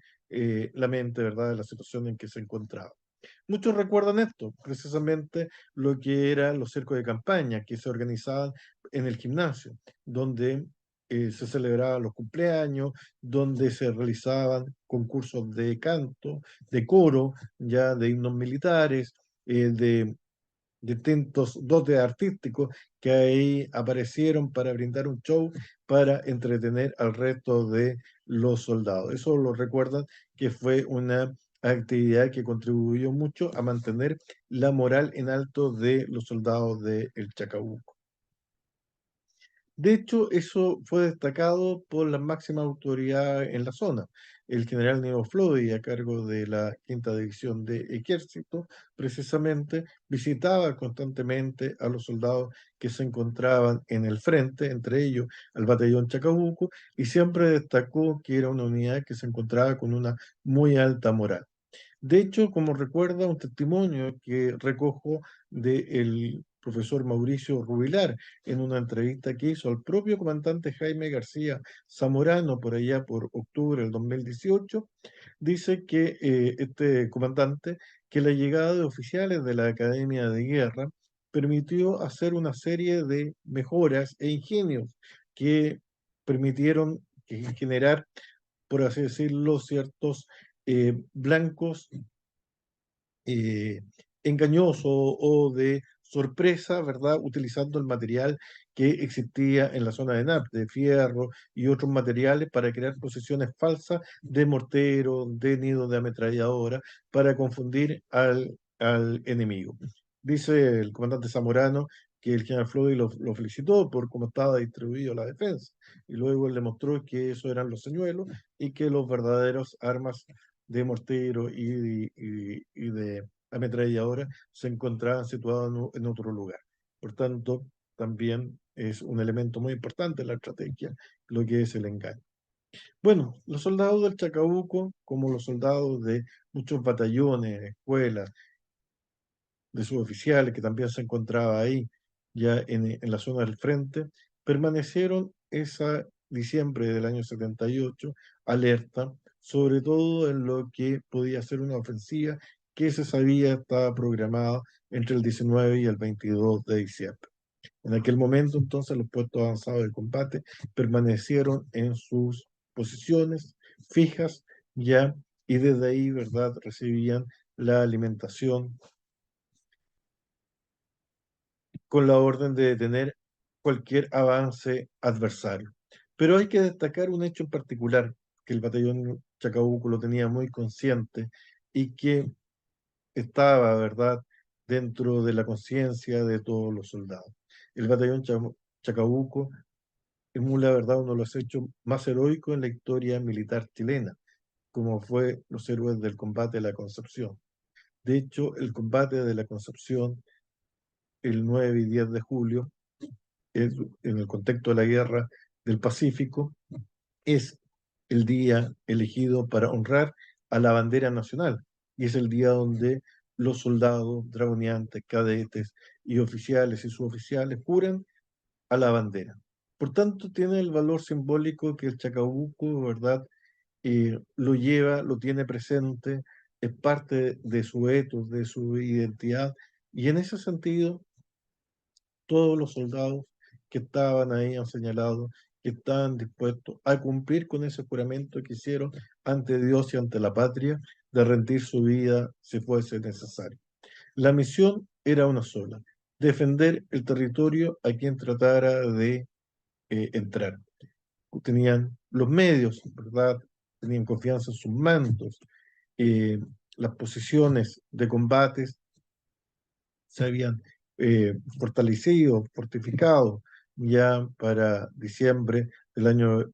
la mente, ¿verdad?, de la situación en que se encontraban. Muchos recuerdan esto, precisamente lo que eran los circos de campaña que se organizaban en el gimnasio, donde se celebraban los cumpleaños, donde se realizaban concursos de canto, de coro, ya de himnos militares, de distintos dotes artísticos que ahí aparecieron para brindar un show para entretener al resto de los soldados. Eso lo recuerdan que fue una actividad que contribuyó mucho a mantener la moral en alto de los soldados del Chacabuco. De hecho, eso fue destacado por las máximas autoridades en la zona. El general Neo Flody, a cargo de la quinta división de ejército, precisamente visitaba constantemente a los soldados que se encontraban en el frente, entre ellos al batallón Chacabuco, y siempre destacó que era una unidad que se encontraba con una muy alta moral. De hecho, como recuerda un testimonio que recojo del profesor Mauricio Rubilar en una entrevista que hizo al propio comandante Jaime García Zamorano por allá por octubre del 2018, dice que este comandante, que la llegada de oficiales de la Academia de Guerra permitió hacer una serie de mejoras e ingenios que permitieron generar, por así decirlo, ciertos blancos eh, engañoso o de sorpresa, ¿verdad? Utilizando el material que existía en la zona de NAP, de fierro y otros materiales para crear posiciones falsas de mortero, de nido de ametralladora, para confundir al enemigo. Dice el comandante Zamorano que el general Floyd lo felicitó por cómo estaba distribuido la defensa, y luego él le mostró que eso eran los señuelos y que los verdaderos armas de mortero y de ametralladora se encontraban situados en otro lugar. Por tanto, también es un elemento muy importante en la estrategia, lo que es el engaño. Bueno, los soldados del Chacabuco, como los soldados de muchos batallones, escuelas, de suboficiales que también se encontraba ahí, ya en la zona del frente, permanecieron esa diciembre del año 78 alerta, sobre todo en lo que podía ser una ofensiva que se sabía estaba programada entre el 19 y el 22 de diciembre. En aquel momento, entonces, los puestos avanzados de combate permanecieron en sus posiciones fijas ya, y desde ahí, ¿verdad?, recibían la alimentación con la orden de detener cualquier avance adversario. Pero hay que destacar un hecho en particular que el batallón Chacabuco lo tenía muy consciente y que estaba, ¿verdad?, dentro de la conciencia de todos los soldados. El batallón Chacabuco emula, ¿verdad?, uno de los hechos más heroicos en la historia militar chilena, como fue los héroes del combate de la Concepción. De hecho, el combate de la Concepción, el 9 y 10 de julio, es, en el contexto de la guerra del Pacífico, es el día elegido para honrar a la bandera nacional y es el día donde los soldados, dragoneantes, cadetes y oficiales y suboficiales juran a la bandera. Por tanto, tiene el valor simbólico que el Chacabuco, ¿verdad? Lo lleva, lo tiene presente, es parte de su etos, de su identidad, y en ese sentido todos los soldados que estaban ahí han señalado que estaban dispuestos a cumplir con ese juramento que hicieron ante Dios y ante la patria, de rendir su vida si fuese necesario. La misión era una sola: defender el territorio a quien tratara de entrar. Tenían los medios, ¿verdad? Tenían confianza en sus mandos, eh, las posiciones de combates se habían fortalecido, fortificado ya para diciembre del año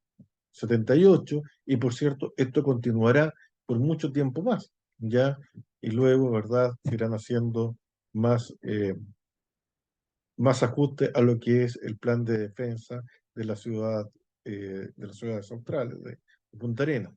78, y por cierto, esto continuará por mucho tiempo más, ya, y luego, ¿verdad?, irán haciendo más, más ajuste a lo que es el plan de defensa de la ciudad, de las ciudades centrales de Punta Arenas.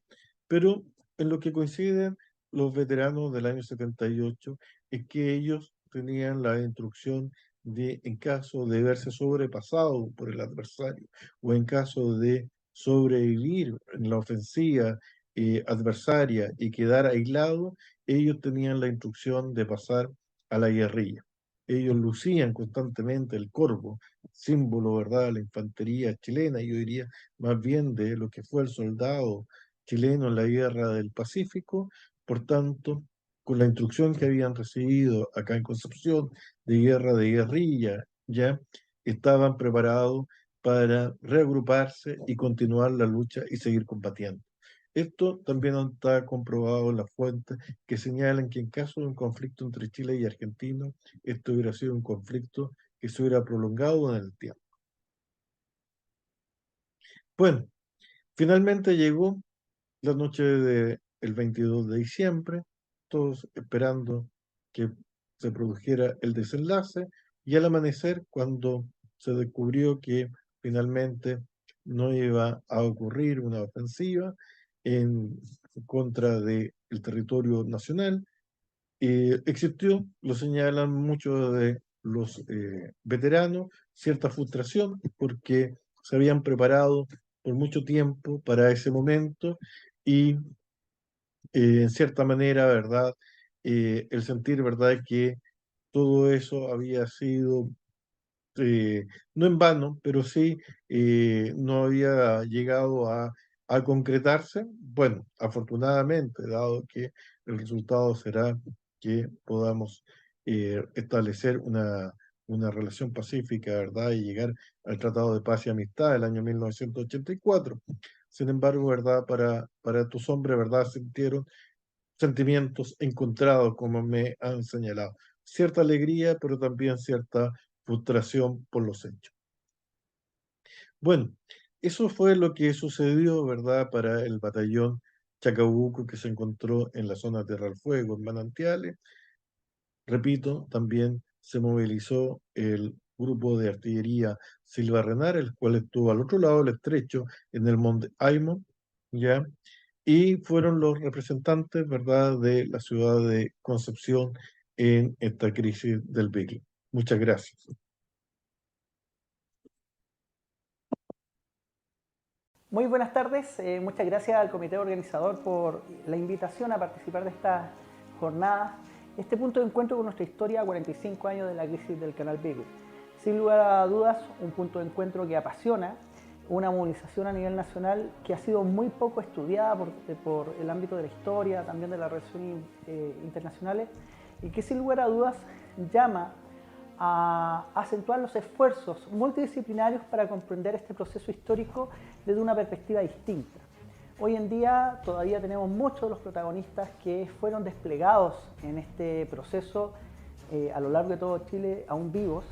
Pero en lo que coinciden los veteranos del año 78 es que ellos tenían la instrucción de, en caso de verse sobrepasado por el adversario o en caso de sobrevivir en la ofensiva adversaria y quedar aislado, ellos tenían la instrucción de pasar a la guerrilla. Ellos lucían constantemente el corvo, símbolo, ¿verdad?, de la infantería chilena, yo diría más bien de lo que fue el soldado chileno en la guerra del Pacífico. Por tanto, con la instrucción que habían recibido acá en Concepción de guerra de guerrilla, ya estaban preparados para reagruparse y continuar la lucha y seguir combatiendo. Esto también está comprobado en las fuentes que señalan que en caso de un conflicto entre Chile y Argentina, esto hubiera sido un conflicto que se hubiera prolongado en el tiempo. Bueno, finalmente llegó la noche del 22 de diciembre, todos esperando que se produjera el desenlace, y al amanecer, cuando se descubrió que finalmente no iba a ocurrir una ofensiva en contra del territorio nacional, existió, lo señalan muchos de los veteranos, cierta frustración porque se habían preparado por mucho tiempo para ese momento y en cierta manera, ¿verdad? El sentir, ¿verdad?, que todo eso había sido, no en vano, pero sí no había llegado a a concretarse? Bueno, afortunadamente, dado que el resultado será que podamos establecer una relación pacífica, ¿verdad? Y llegar al Tratado de Paz y Amistad del año 1984. Sin embargo, ¿verdad? Para estos hombres, ¿verdad? Sintieron sentimientos encontrados, como me han señalado. Cierta alegría, pero también cierta frustración por los hechos. Bueno, eso fue lo que sucedió, ¿verdad?, para el batallón Chacabuco que se encontró en la zona Tierra del Fuego, en Manantiales. Repito, también se movilizó el grupo de artillería Silva Renar, el cual estuvo al otro lado del estrecho, en el Monte Aimo, ¿ya? Y fueron los representantes, ¿verdad?, de la ciudad de Concepción en esta crisis del Beagle. Muchas gracias. Muy buenas tardes, muchas gracias al comité organizador por la invitación a participar de esta jornada. Este punto de encuentro con nuestra historia, 45 años de la crisis del Canal Beagle. Sin lugar a dudas, un punto de encuentro que apasiona, una movilización a nivel nacional que ha sido muy poco estudiada por el ámbito de la historia, también de las relaciones internacionales, y que sin lugar a dudas llama a acentuar los esfuerzos multidisciplinarios para comprender este proceso histórico desde una perspectiva distinta. Hoy en día todavía tenemos muchos de los protagonistas que fueron desplegados en este proceso a lo largo de todo Chile, aún vivos,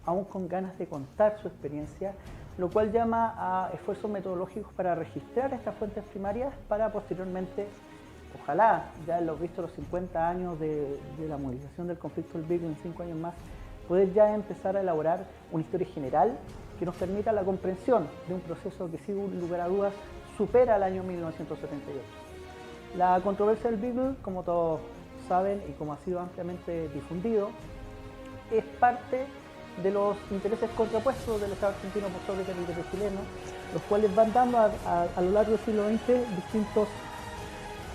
aún con ganas de contar su experiencia, lo cual llama a esfuerzos metodológicos para registrar estas fuentes primarias para posteriormente, ojalá, ya en los vistos los 50 años de la movilización del conflicto del Beagle en 5 años más, poder ya empezar a elaborar una historia general que nos permita la comprensión de un proceso que sin lugar a dudas supera el año 1978. La controversia del Beagle, como todos saben y como ha sido ampliamente difundido, es parte de los intereses contrapuestos del Estado argentino por sobre el interés chileno, los cuales van dando a lo largo del siglo XX distintos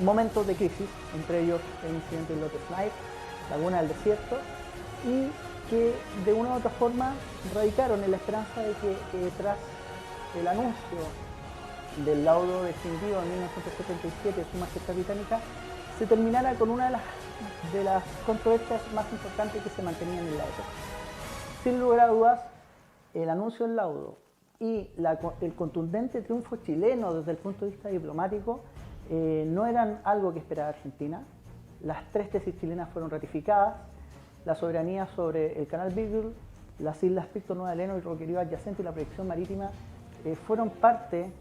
momentos de crisis, entre ellos el incidente del Lotus Knife, Laguna del Desierto, y que de una u otra forma radicaron en la esperanza de que tras el anuncio del laudo definitivo en 1977 de Su Majestad Británica se terminara con una de las controversias más importantes que se mantenían en la época. Sin lugar a dudas, el anuncio del laudo y el contundente triunfo chileno desde el punto de vista diplomático no eran algo que esperaba Argentina. Las 3 tesis chilenas fueron ratificadas. La soberanía sobre el Canal Beagle, las islas Picto, Nueva Helena y Roquerío adyacente y la proyección marítima fueron parte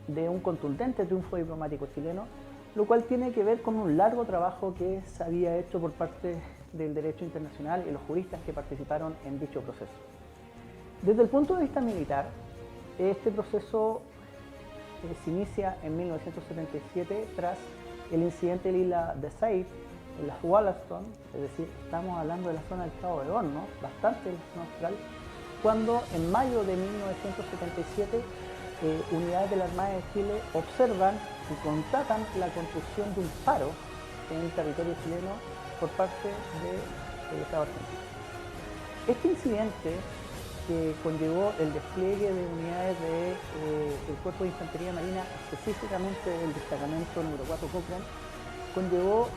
de un contundente triunfo diplomático chileno, lo cual tiene que ver con un largo trabajo que se había hecho por parte del derecho internacional y los juristas que participaron en dicho proceso. Desde el punto de vista militar, este proceso se inicia en 1977 tras el incidente de la isla de Save, en las Wollaston, es decir, estamos hablando de la zona del Cabo de Hornos, bastante en la zona austral, cuando en mayo de 1977 unidades de la Armada de Chile observan y constatan la construcción de un faro en el territorio chileno por parte del Estado argentino. Este incidente, que conllevó el despliegue de unidades del Cuerpo de Infantería Marina, específicamente del destacamento número 4 Cochrane, conllevó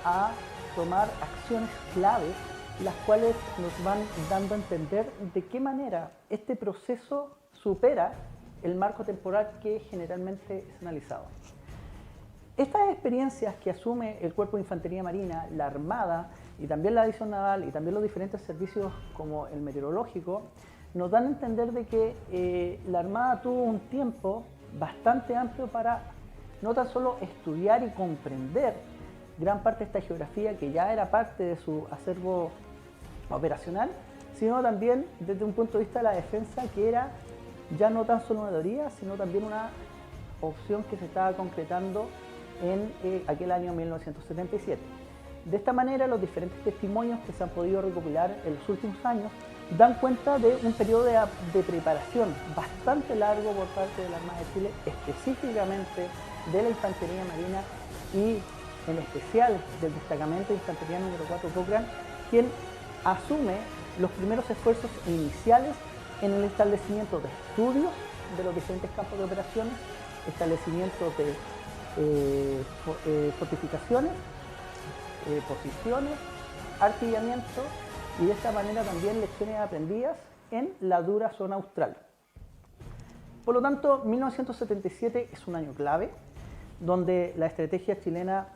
a tomar acciones claves, las cuales nos van dando a entender de qué manera este proceso supera el marco temporal que generalmente es analizado. Estas experiencias que asume el Cuerpo de Infantería Marina, la Armada y también la División Naval y también los diferentes servicios como el meteorológico, nos dan a entender de que la Armada tuvo un tiempo bastante amplio para no tan solo estudiar y comprender gran parte de esta geografía que ya era parte de su acervo operacional, sino también desde un punto de vista de la defensa, que era ya no tan solo una teoría, sino también una opción que se estaba concretando en aquel año 1977. De esta manera, los diferentes testimonios que se han podido recopilar en los últimos años dan cuenta de un periodo de preparación bastante largo por parte de la Armada de Chile, específicamente de la Infantería Marina y en especial del destacamento de Infantería número 4 Cochrane, quien asume los primeros esfuerzos iniciales en el establecimiento de estudios de los diferentes campos de operaciones, establecimientos de fortificaciones, posiciones, artillamiento y de esta manera también lecciones aprendidas en la dura zona austral. Por lo tanto, 1977 es un año clave, donde la estrategia chilena,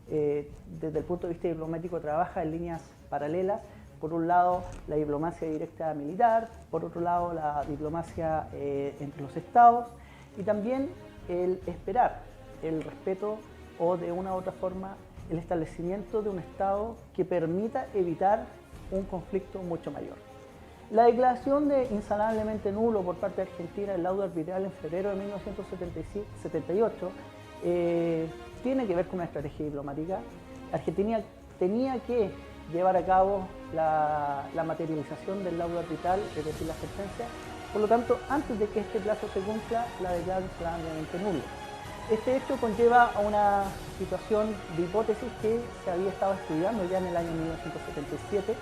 desde el punto de vista diplomático, trabaja en líneas paralelas. Por un lado, la diplomacia directa militar, por otro lado, la diplomacia entre los estados, y también el esperar el respeto o, de una u otra forma, el establecimiento de un estado que permita evitar un conflicto mucho mayor. La declaración de insanablemente nulo por parte de Argentina del laudo arbitral en febrero de 1978 tiene que ver con una estrategia diplomática. Argentina tenía que llevar a cabo la materialización del laudo arbitral, es decir, la sentencia. Por lo tanto, antes de que este plazo se cumpla, la declara insanablemente nulo. Este hecho conlleva a una situación de hipótesis que se había estado estudiando ya en el año 1977.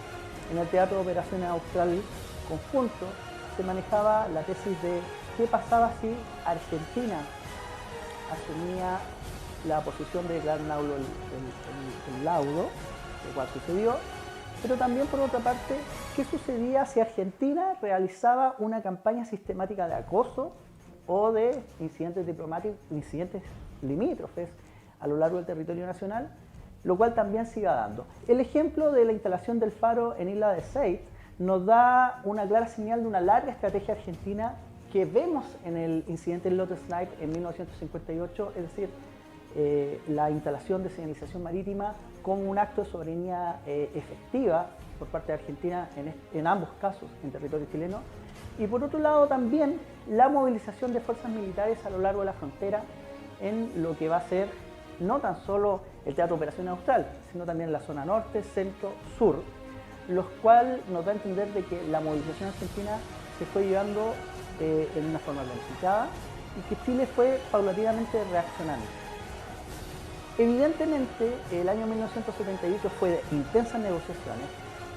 En el Teatro de Operaciones Austral Conjunto se manejaba la tesis de qué pasaba si Argentina asumía la posición de declarar nulo el laudo, lo cual sucedió, pero también, por otra parte, qué sucedía si Argentina realizaba una campaña sistemática de acoso o de incidentes diplomáticos, incidentes limítrofes a lo largo del territorio nacional, lo cual también se iba dando. El ejemplo de la instalación del faro en Isla de Seyte nos da una clara señal de una larga estrategia argentina que vemos en el incidente Lotus Night en 1958, es decir, la instalación de señalización marítima como un acto de soberanía efectiva por parte de Argentina en ambos casos en territorio chileno, y por otro lado también la movilización de fuerzas militares a lo largo de la frontera en lo que va a ser no tan solo el Teatro de Operaciones Austral, sino también la zona norte, centro, sur, lo cual nos da a entender de que la movilización argentina se fue llevando en una forma planificada y que Chile fue paulatinamente reaccionando. Evidentemente, el año 1978 fue de intensas negociaciones,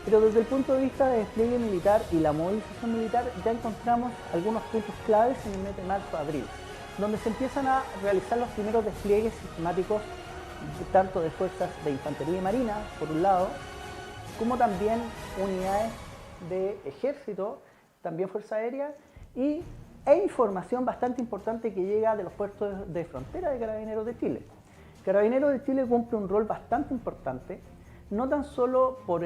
pero desde el punto de vista de despliegue militar y la movilización militar ya encontramos algunos puntos claves en el mes de marzo-abril, donde se empiezan a realizar los primeros despliegues sistemáticos tanto de fuerzas de infantería y marina, por un lado, como también unidades de ejército, también fuerza aérea, e información bastante importante que llega de los puertos de frontera de Carabineros de Chile. Carabineros de Chile cumple un rol bastante importante, no tan solo por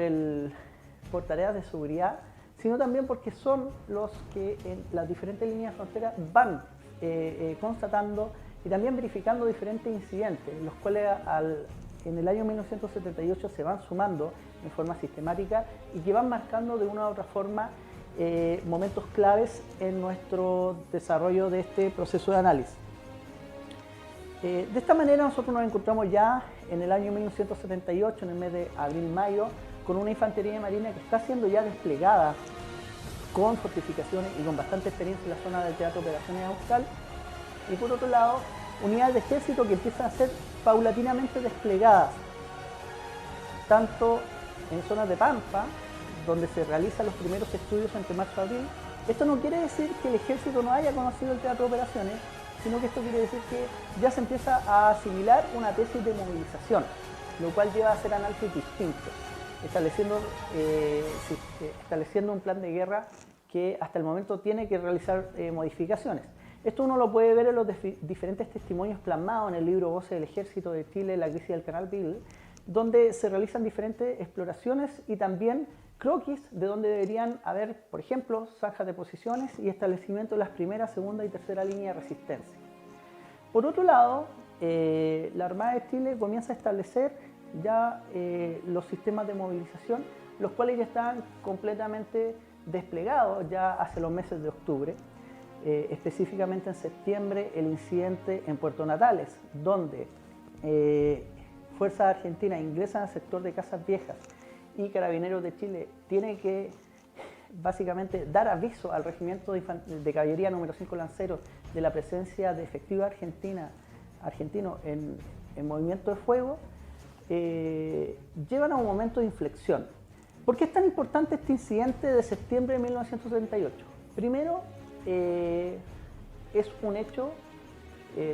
tareas de seguridad, sino también porque son los que en las diferentes líneas de frontera van constatando y también verificando diferentes incidentes, los cuales en el año 1978 se van sumando en forma sistemática y que van marcando de una u otra forma momentos claves en nuestro desarrollo de este proceso de análisis. De esta manera nosotros nos encontramos ya en el año 1978, en el mes de abril-mayo, con una infantería de marina que está siendo ya desplegada con fortificaciones y con bastante experiencia en la zona del Teatro de Operaciones Austral, y por otro lado, unidades de ejército que empiezan a ser paulatinamente desplegadas, tanto en zonas de Pampa, donde se realizan los primeros estudios entre marzo y abril. Esto no quiere decir que el ejército no haya conocido el Teatro de Operaciones, sino que esto quiere decir que ya se empieza a asimilar una tesis de movilización, lo cual lleva a hacer análisis distintos, estableciendo un plan de guerra que hasta el momento tiene que realizar modificaciones. Esto uno lo puede ver en los diferentes testimonios plasmados en el libro Voces del Ejército de Chile, la crisis del Canal Beagle, donde se realizan diferentes exploraciones y también croquis de donde deberían haber, por ejemplo, zanjas de posiciones y establecimiento de las primera, segunda y tercera línea de resistencia. Por otro lado, la Armada de Chile comienza a establecer ya los sistemas de movilización, los cuales ya están completamente desplegados ya hace los meses de octubre. Específicamente en septiembre, el incidente en Puerto Natales, donde fuerzas argentinas ingresan al sector de Casas Viejas y Carabineros de Chile tiene que básicamente dar aviso al Regimiento de Caballería número 5 Lanceros de la presencia de efectivo argentino en movimiento de fuego, llevan a un momento de inflexión. ¿Por qué es tan importante este incidente de septiembre de 1978? Primero, es un hecho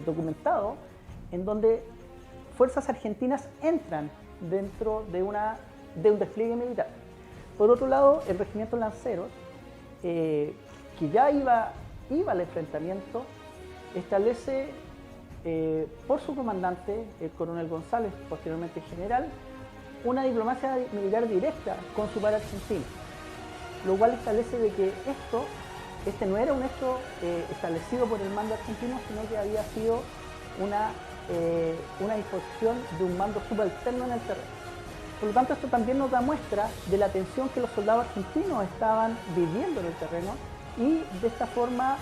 documentado, en donde fuerzas argentinas entran dentro de un despliegue militar. Por otro lado, el regimiento Lanceros, que ya iba al enfrentamiento, establece por su comandante, el coronel González, posteriormente general, una diplomacia militar directa con su par argentino, lo cual establece de que este no era un hecho establecido por el mando argentino, sino que había sido una disposición de un mando subalterno en el terreno. Por lo tanto, esto también nos da muestra de la tensión que los soldados argentinos estaban viviendo en el terreno y de esta forma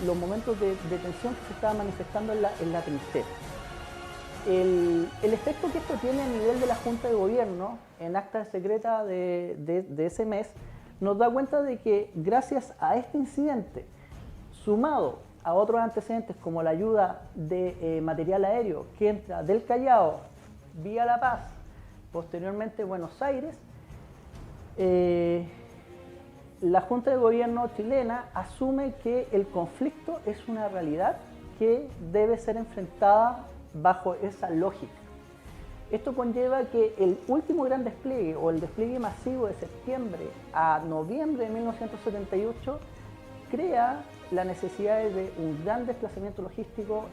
los momentos de tensión que se estaban manifestando en la trinchera. El efecto que esto tiene a nivel de la Junta de Gobierno en acta secreta de ese mes nos da cuenta de que gracias a este incidente, sumado a otros antecedentes como la ayuda de material aéreo que entra del Callao vía La Paz, posteriormente Buenos Aires, la Junta de Gobierno chilena asume que el conflicto es una realidad que debe ser enfrentada bajo esa lógica. Esto conlleva que el último gran despliegue o el despliegue masivo de septiembre a noviembre de 1978 crea la necesidad de un gran desplazamiento logístico,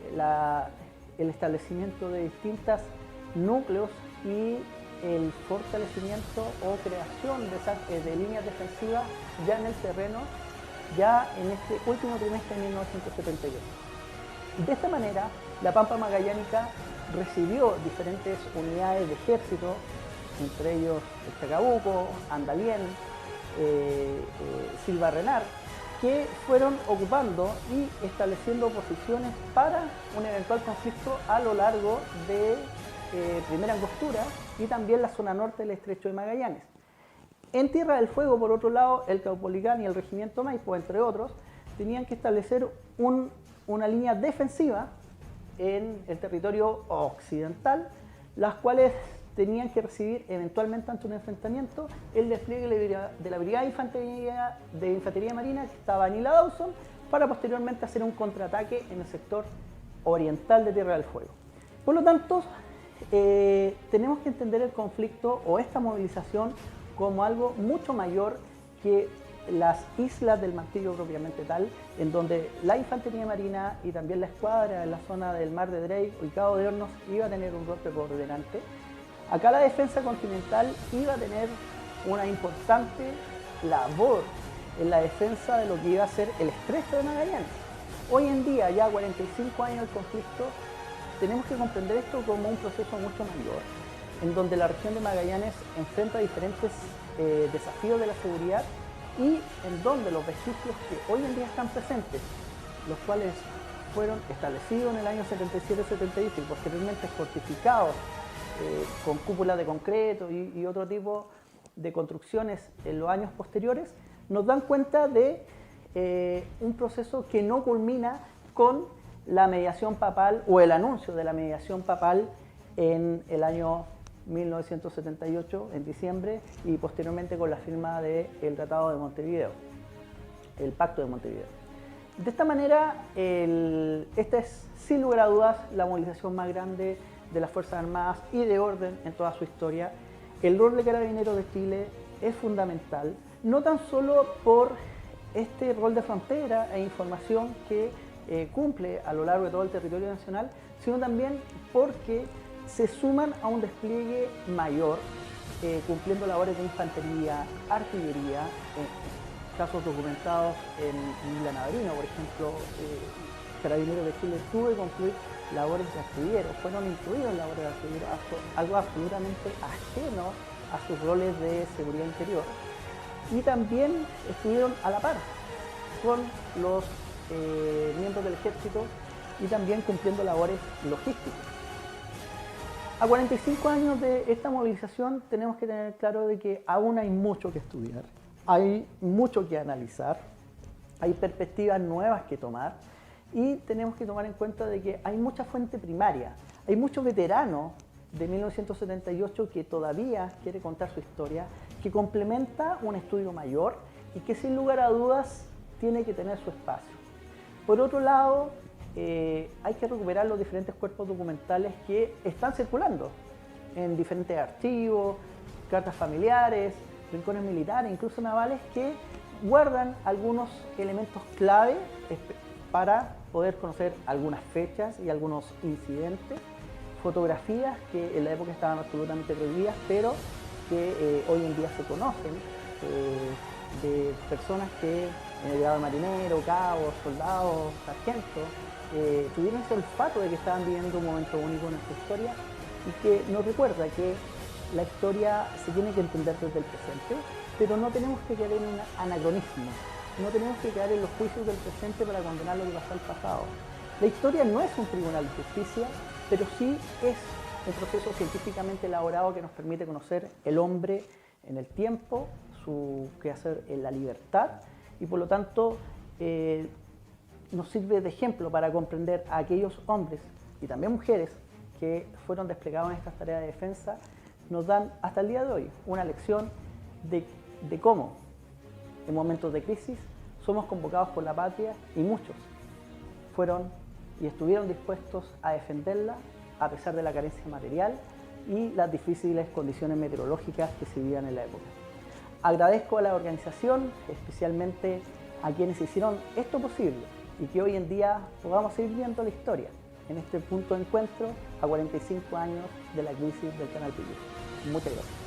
el establecimiento de distintos núcleos y el fortalecimiento o creación de líneas defensivas ya en el terreno, ya en este último trimestre de 1978. De esta manera, la Pampa Magallánica recibió diferentes unidades de ejército, entre ellos el Chacabuco, Andalien, Silva Renar, que fueron ocupando y estableciendo posiciones para un eventual conflicto a lo largo de Primera Angostura y también la zona norte del Estrecho de Magallanes. En Tierra del Fuego, por otro lado, el Caupolicán y el Regimiento Maipo, entre otros, tenían que establecer una línea defensiva en el territorio occidental, las cuales tenían que recibir eventualmente ante un enfrentamiento el despliegue de la Brigada de Infantería Marina que estaba en Isla Dawson para posteriormente hacer un contraataque en el sector oriental de Tierra del Fuego. Por lo tanto, tenemos que entender el conflicto o esta movilización como algo mucho mayor que las islas del Martillo propiamente tal, en donde la Infantería Marina y también la escuadra en la zona del Mar de Drake y Cabo de Hornos iba a tener un rol preponderante. Acá la defensa continental iba a tener una importante labor en la defensa de lo que iba a ser el Estrecho de Magallanes. Hoy en día, ya 45 años del conflicto, tenemos que comprender esto como un proceso mucho mayor, en donde la región de Magallanes enfrenta diferentes desafíos de la seguridad y en donde los vestigios que hoy en día están presentes, los cuales fueron establecidos en el año 77-78 y posteriormente fortificados con cúpulas de concreto y otro tipo de construcciones en los años posteriores, nos dan cuenta de un proceso que no culmina con la mediación papal o el anuncio de la mediación papal en el año 1978, en diciembre, y posteriormente con la firma del Tratado de Montevideo, el Pacto de Montevideo. De esta manera, esta es sin lugar a dudas la movilización más grande de las Fuerzas Armadas y de orden en toda su historia. El rol de Carabineros de Chile es fundamental, no tan solo por este rol de frontera e información que cumple a lo largo de todo el territorio nacional, sino también porque se suman a un despliegue mayor, cumpliendo labores de infantería, artillería, casos documentados en Isla Navarino, por ejemplo, Carabineros de Chile tuvo que cumplir labores de artilleros, fueron incluidos en labores de artilleros, algo absolutamente ajeno a sus roles de seguridad interior. Y también estuvieron a la par con los miembros del ejército y también cumpliendo labores logísticas. A 45 años de esta movilización tenemos que tener claro de que aún hay mucho que estudiar, hay mucho que analizar, hay perspectivas nuevas que tomar y tenemos que tomar en cuenta de que hay mucha fuente primaria, hay muchos veteranos de 1978 que todavía quiere contar su historia, que complementa un estudio mayor y que sin lugar a dudas tiene que tener su espacio. Por otro lado, hay que recuperar los diferentes cuerpos documentales que están circulando en diferentes archivos, cartas familiares, rincones militares, incluso navales, que guardan algunos elementos clave para poder conocer algunas fechas y algunos incidentes, fotografías que en la época estaban absolutamente prohibidas, pero que hoy en día se conocen, de personas que en el grado de marinero, cabos, soldados, sargentos, tuvieron ese olfato de que estaban viviendo un momento único en nuestra historia y que nos recuerda que la historia se tiene que entender desde el presente, pero no tenemos que caer en un anacronismo, no tenemos que caer en los juicios del presente para condenar lo que pasó al pasado. La historia no es un tribunal de justicia, pero sí es un proceso científicamente elaborado que nos permite conocer el hombre en el tiempo, su quehacer en la libertad, y por lo tanto nos sirve de ejemplo para comprender a aquellos hombres y también mujeres que fueron desplegados en estas tareas de defensa. Nos dan hasta el día de hoy una lección de cómo en momentos de crisis somos convocados por la patria y muchos fueron y estuvieron dispuestos a defenderla a pesar de la carencia material y las difíciles condiciones meteorológicas que se vivían en la época. Agradezco a la organización, especialmente a quienes hicieron esto posible y que hoy en día podamos seguir viendo la historia en este punto de encuentro a 45 años de la crisis del Canal Beagle. Muchas gracias.